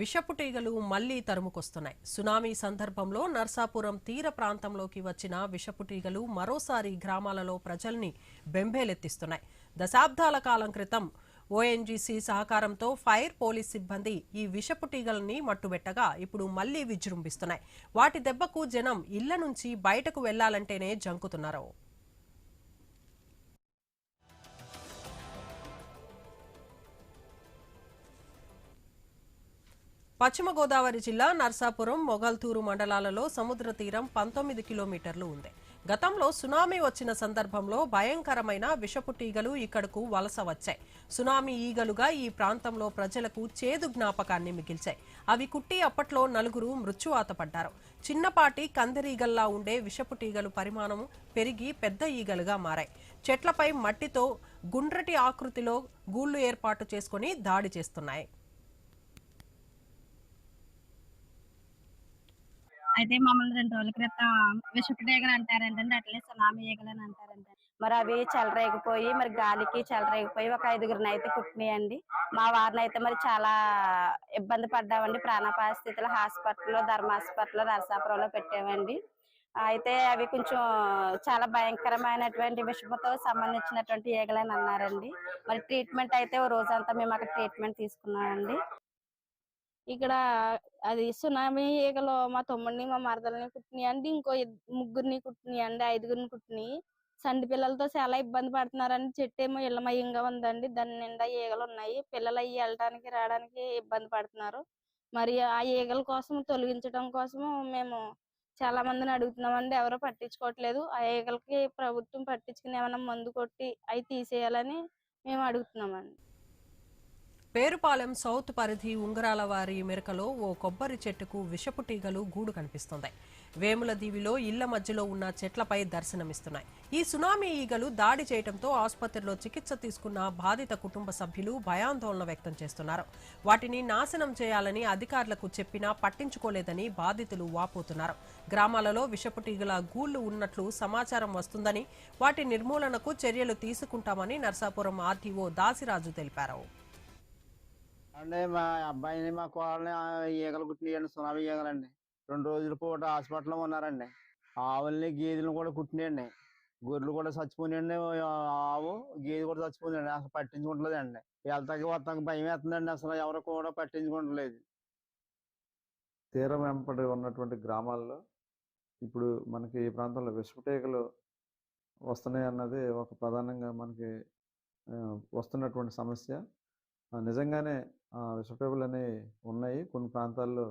విషపు టీగలు మళ్లీ తరుముకొస్తున్నాయి. సునామీ సందర్భంలో నర్సాపురం తీర ప్రాంతంలోకి వచ్చిన విషపు టీగలు మరోసారి గ్రామాలలో ప్రజల్ని బెంబేలెత్తిస్తున్నాయి. దశాబ్దాల కాలం క్రితం ఓఎన్జీసీ సహకారంతో ఫైర్ పోలీస్ సిబ్బంది ఈ విషపు టీగల్ని మట్టుబెట్టగా ఇప్పుడు మళ్లీ విజృంభిస్తున్నాయి. వాటి దెబ్బకు జనం ఇళ్ల నుంచి బయటకు వెళ్లాలంటేనే జంకుతున్నారు. పశ్చిమ గోదావరి జిల్లా నర్సాపురం, మొగల్తూరు మండలాలలో సముద్ర తీరం 19 కిలోమీటర్లు ఉంది. గతంలో సునామీ వచ్చిన సందర్భంలో భయంకరమైన విషపు టీగలు ఇక్కడకు వలస వచ్చాయి. సునామీ ఈగలుగా ఈ ప్రాంతంలో ప్రజలకు చేదు జ్ఞాపకాన్ని మిగిల్చాయి. అవి కుట్టి అప్పట్లో 4 మృత్యువాత పడ్డారు. చిన్నపాటి కందిరీగల్లా ఉండే విషపు టీగలు పరిమాణం పెరిగి పెద్ద ఈగలుగా మారాయి. చెట్లపై మట్టితో గుండ్రటి ఆకృతిలో గూళ్లు ఏర్పాటు చేసుకుని దాడి చేస్తున్నాయి. అయితే మమ్మల్ని 2 రోజుల క్రితం విషపు టీగలు అంటారంటండి. అట్లే సునామీ ఈగలని అంటారంట. మరి అవి చెలరేగిపోయి మరి గాలికి చెలరేగిపోయి ఒక 5గురిని అయితే కుట్టినాయండి. మా వారిని అయితే మరి చాలా ఇబ్బంది పడ్డామండి. ప్రాణాపాయ స్థితిలో హాస్పిటల్లో, ధర్మ హాస్పిటల్లో, నరసాపురంలో పెట్టామండి. అయితే అవి కొంచెం చాలా భయంకరమైనటువంటి విషముతో సంబంధించినటువంటి ఈగలని అన్నారండి. మరి ట్రీట్మెంట్ అయితే ఓ రోజంతా మేము అక్కడ ట్రీట్మెంట్ తీసుకున్నామండి. ఇక్కడ అది సునామీ ఈగలో మా తమ్ముడిని, మా మరదల్ని కుట్టినాయండి. ఇంకో ముగ్గురిని కుట్టినాయండి, 5గురిని కుట్టినాయి. సండి పిల్లలతో చాలా ఇబ్బంది పడుతున్నారండి. చెట్టేమో ఇళ్ళమయంగా ఉందండి. దాని నిండా ఈగలు ఉన్నాయి. పిల్లలు అయ్యి వెళ్ళటానికి రావడానికి ఇబ్బంది పడుతున్నారు. మరి ఆ ఈగల కోసం తొలగించడం కోసము మేము చాలా మందిని అడుగుతున్నామండి. ఎవరో పట్టించుకోవట్లేదు. ఆ ఈగలకి ప్రభుత్వం పట్టించుకుని ఏమైనా మందు కొట్టి అవి తీసేయాలని మేము అడుగుతున్నామండి. పేరుపాలెం సౌత్ పరిధి ఉంగరాలవారి మెరకలో ఓ కొబ్బరి చెట్టుకు విషపు టీగలు గూడు కనిపిస్తోంది. వేముల దీవిలో ఇళ్ల మధ్యలో ఉన్న చెట్లపై దర్శనమిస్తున్నాయి. ఈ సునామీ ఈగలు దాడి చేయడంతో ఆసుపత్రిలో చికిత్స తీసుకున్న బాధిత కుటుంబ సభ్యులు భయాందోళన వ్యక్తం చేస్తున్నారు. వాటిని నాశనం చేయాలని అధికారులకు చెప్పినా పట్టించుకోలేదని బాధితులు వాపోతున్నారు. గ్రామాలలో విషపు టీగల గూళ్లు ఉన్నట్లు సమాచారం వస్తుందని, వాటి నిర్మూలనకు చర్యలు తీసుకుంటామని నర్సాపురం ఆర్టీఓ దాసిరాజు తెలిపారు. అంటే మా అబ్బాయిని, మా కోడల్ని ఈగలు కుట్టినాయండి. సునామీ ఈగలండి. 2 రోజుల పూట హాస్పిటల్లో ఉన్నారండి. ఆవుల్ని, గేదెలను కూడా కుట్టినాయండి. గొర్రెలు కూడా చచ్చిపోయినాయండి. ఆవు, గేదె కూడా చచ్చిపోయిందండి. అసలు పట్టించుకుంటలేదండి. వెళ్తాకి వస్తాకి భయం వేస్తుందండి. అసలు ఎవరు కూడా పట్టించుకుంటలేదు. తీరం వెంబడి ఉన్నటువంటి గ్రామాల్లో ఇప్పుడు మనకి ఈ ప్రాంతంలో విషపు టీగలు వస్తున్నాయి అన్నది ఒక ప్రధానంగా మనకి వస్తున్నటువంటి సమస్య. నిజంగానే విషపు టీగలు అనేవి ఉన్నాయి. కొన్ని ప్రాంతాల్లో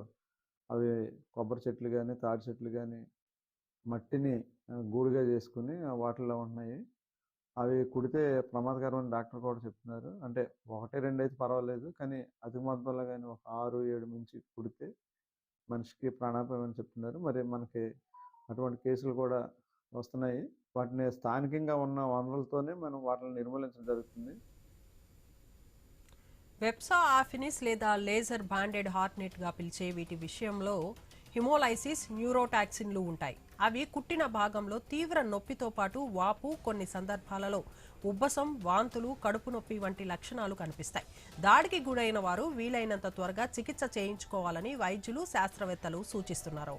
అవి కొబ్బరి చెట్లు కానీ, తాటి చెట్లు కానీ మట్టిని గూడుగా చేసుకుని వాటిల్లో ఉంటున్నాయి. అవి కుడితే ప్రమాదకరమని డాక్టర్ కూడా చెప్తున్నారు. అంటే 1, 2 అయితే పర్వాలేదు, కానీ అతి మొత్తంలో కానీ ఒక 6, 7 నుంచి కుడితే మనిషికి ప్రాణాపాయం అని చెప్తున్నారు. మరి మనకి అటువంటి కేసులు కూడా వస్తున్నాయి. వాటిని స్థానికంగా ఉన్న వనరులతోనే మనం వాటిని నిర్మూలించడం జరుగుతుంది. వెప్సా ఆఫినిస్ లేదా లేజర్ బ్యాండెడ్ హార్ట్ గా పిలిచే వీటి విషయంలో హిమోలైసిస్, న్యూరోటాక్సిన్లు ఉంటాయి. అవి కుట్టిన భాగంలో తీవ్ర నొప్పితో పాటు వాపు, కొన్ని సందర్భాలలో ఉబ్బసం, వాంతులు, కడుపు నొప్పి వంటి లక్షణాలు కనిపిస్తాయి. దాడికి గురైన వారు వీలైనంత త్వరగా చికిత్స చేయించుకోవాలని వైద్యులు, శాస్త్రవేత్తలు సూచిస్తున్నారు.